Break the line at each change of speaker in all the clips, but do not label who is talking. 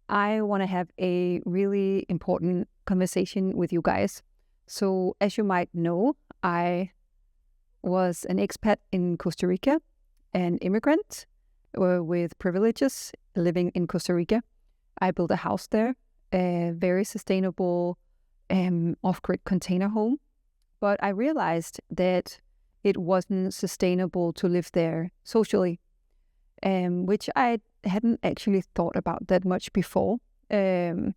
I want to have a really important conversation with you guys. So, as you might know, I was an expat in Costa Rica, an immigrant with privileges living in Costa Rica. I built a house there, a very sustainable off-grid container home. But I realized that it wasn't sustainable to live there socially, which I hadn't actually thought about that much before at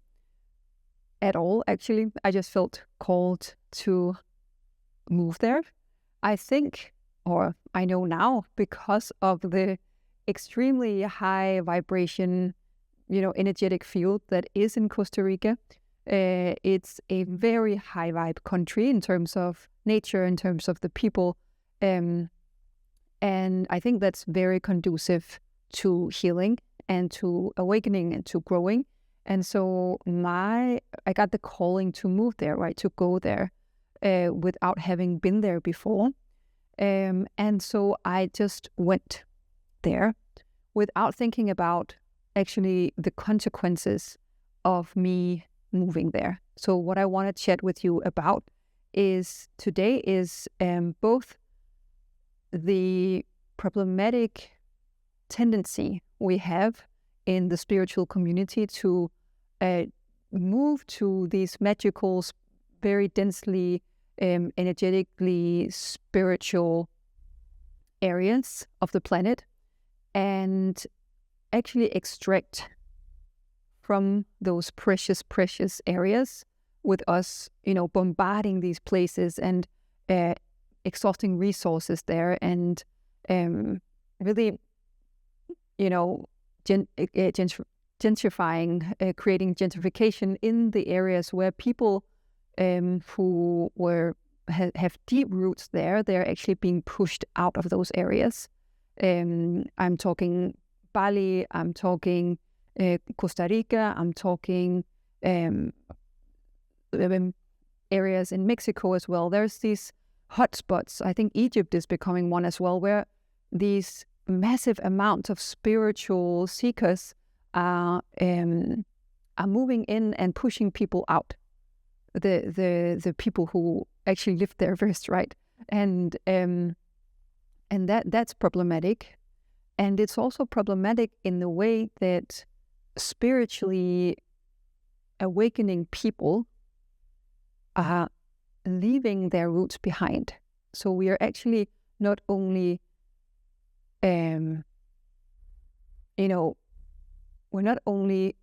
all, actually. I just felt called to move there. I think, or I know now, because of the extremely high vibration, energetic field that is in Costa Rica. It's a very high vibe country in terms of nature, in terms of the people. And I think that's very conducive to healing and to awakening and to growing. And so I got the calling to move there, right, to go there without having been there before. And so I just went there without thinking about actually the consequences of me moving there. So what I want to chat with you about today is both the problematic tendency we have in the spiritual community to move to these magical, very densely, energetically spiritual areas of the planet and actually extract from those precious areas with us, bombarding these places and exhausting resources there and really, gentrifying, creating gentrification in the areas where people who have deep roots there, they're actually being pushed out of those areas. I'm talking Bali, I'm talking Costa Rica, I'm talking areas in Mexico as well. There's these hotspots. I think Egypt is becoming one as well, where these massive amounts of spiritual seekers are moving in and pushing people out. The people who actually live there first, right? And that's problematic. And it's also problematic in the way that spiritually awakening people are leaving their roots behind. So we are actually not only, we're not only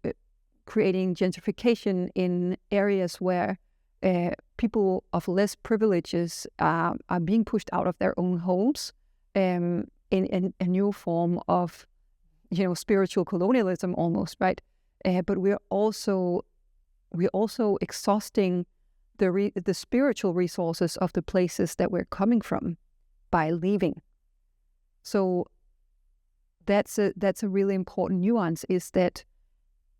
creating gentrification in areas where people of less privileges are being pushed out of their own homes in a new form of, spiritual colonialism almost, right? But we're also exhausting the spiritual resources of the places that we're coming from by leaving. So that's a really important nuance, is that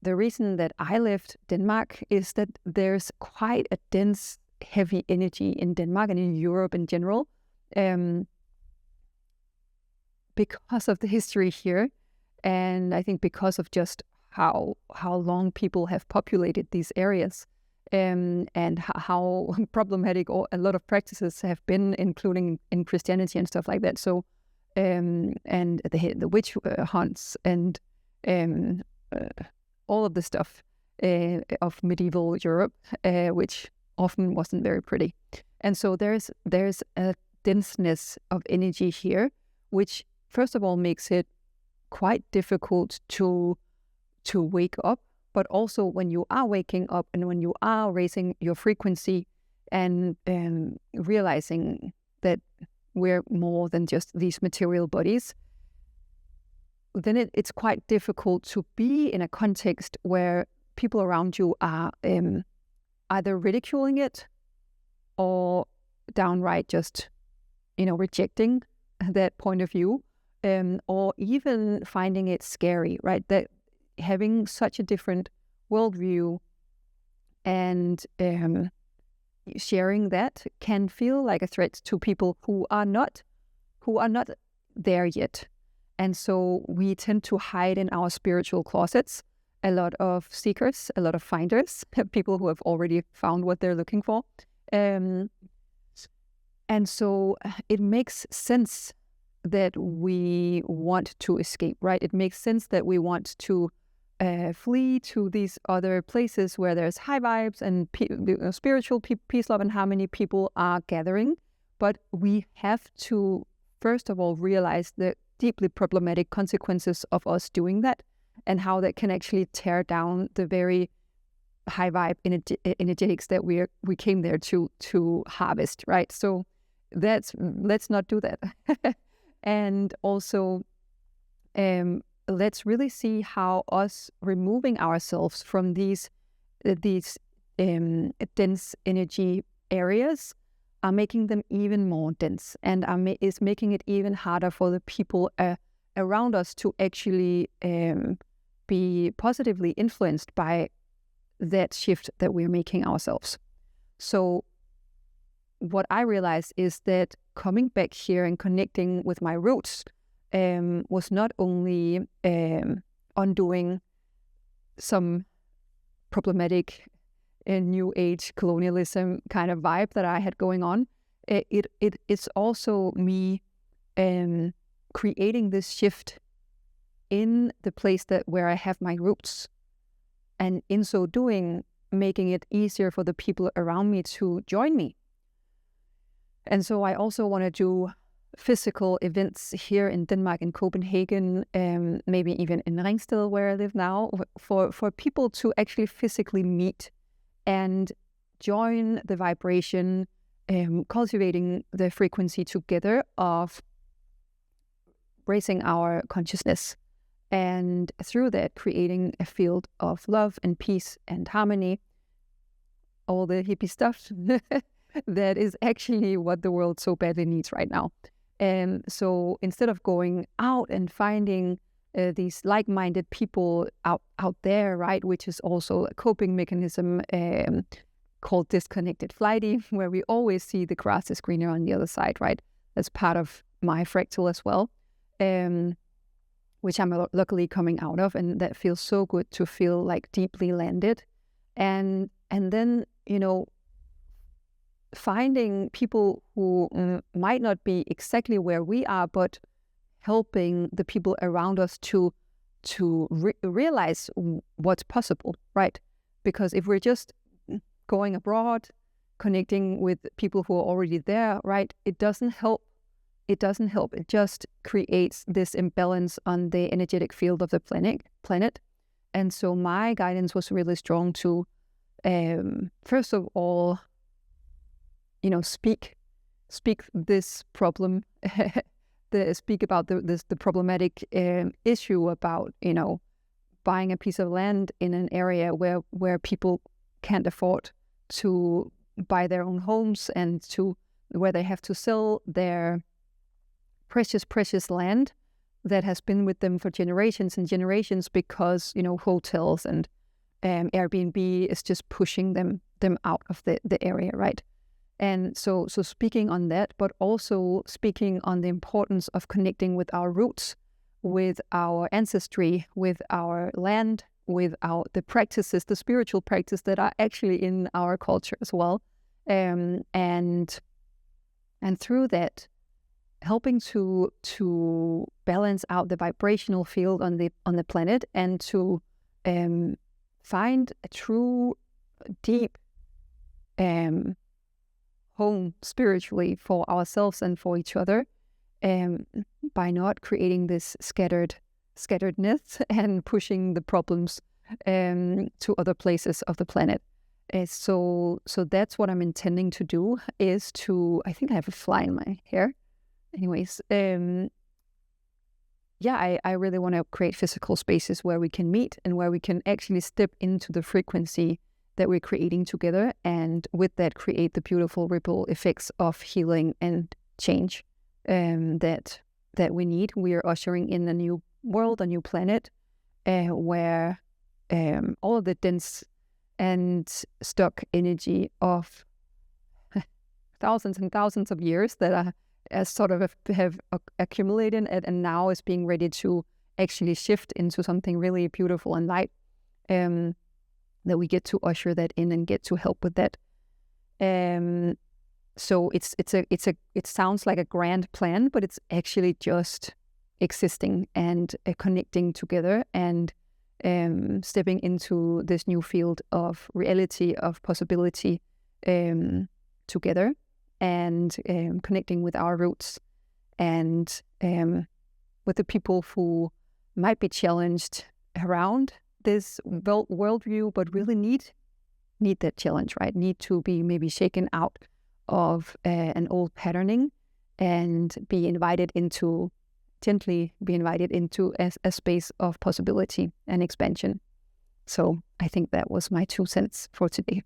the reason that I left Denmark is that there's quite a dense, heavy energy in Denmark and in Europe in general, because of the history here, and I think because of just how long people have populated these areas, and how problematic a lot of practices have been, including in Christianity and stuff like that. So, and the witch hunts and all of the stuff of medieval Europe, which often wasn't very pretty. And so there's a denseness of energy here, which first of all makes it quite difficult to wake up. But also when you are waking up and when you are raising your frequency and realizing that we're more than just these material bodies, then it's quite difficult to be in a context where people around you are either ridiculing it or downright just, rejecting that point of view, or even finding it scary, right? That having such a different worldview and sharing that can feel like a threat to people who are not there yet. And so we tend to hide in our spiritual closets a lot of seekers, a lot of finders, people who have already found what they're looking for. And so it makes sense that we want to escape, right? It makes sense that we want to flee to these other places where there's high vibes and spiritual peace, love, and harmony. People are gathering, but we have to first of all realize the deeply problematic consequences of us doing that, and how that can actually tear down the very high vibe energetics that we came there to harvest, right? So let's not do that. And also, let's really see how us removing ourselves from these dense energy areas are making them even more dense, and is making it even harder for the people around us to actually be positively influenced by that shift that we're making ourselves. So what I realized is that coming back here and connecting with my roots was not only undoing some problematic new age colonialism kind of vibe that I had going on. It's also me creating this shift in the place where I have my roots, and in so doing, making it easier for the people around me to join me. And so I also want to do physical events here in Denmark, in Copenhagen, maybe even in Ringsted, where I live now, for people to actually physically meet and join the vibration, cultivating the frequency together of raising our consciousness, and through that creating a field of love and peace and harmony, all the hippie stuff that is actually what the world so badly needs right now. And so instead of going out and finding these like-minded people out there, right, which is also a coping mechanism called disconnected flighty, where we always see the grass is greener on the other side, right? That's part of my fractal as well, which I'm luckily coming out of, and that feels so good to feel like deeply landed. And then, you know, finding people who might not be exactly where we are, but helping the people around us to realize what's possible, right? Because if we're just going abroad, connecting with people who are already there, right, it doesn't help. It doesn't help. It just creates this imbalance on the energetic field of the planet. And so my guidance was really strong to, first of all, you know, speak this problem, speak about the problematic issue about, you know, buying a piece of land in an area where people can't afford to buy their own homes, and to where they have to sell their precious land that has been with them for generations and generations, because, you know, hotels and Airbnb is just pushing them out of the area, right? And so speaking on that, but also speaking on the importance of connecting with our roots, with our ancestry, with our land, with the practices, the spiritual practices that are actually in our culture as well, and through that, helping to balance out the vibrational field on the planet, and to find a true deep home spiritually for ourselves and for each other, by not creating this scatteredness and pushing the problems to other places of the planet. So that's what I'm intending to do, is to, I think I have a fly in my hair. Anyways, I really want to create physical spaces where we can meet and where we can actually step into the frequency that we're creating together, and with that create the beautiful ripple effects of healing and change that we need. We are ushering in a new world, a new planet, where all of the dense and stuck energy of thousands and thousands of years that are sort of have accumulated and now is being ready to actually shift into something really beautiful and light. that we get to usher that in and get to help with that. So it sounds like a grand plan, but it's actually just existing and connecting together and stepping into this new field of reality, of possibility together, and connecting with our roots and with the people who might be challenged around this worldview, but really need that challenge, right? Need to be maybe shaken out of an old patterning and gently be invited into a space of possibility and expansion. So I think that was my 2 cents for today.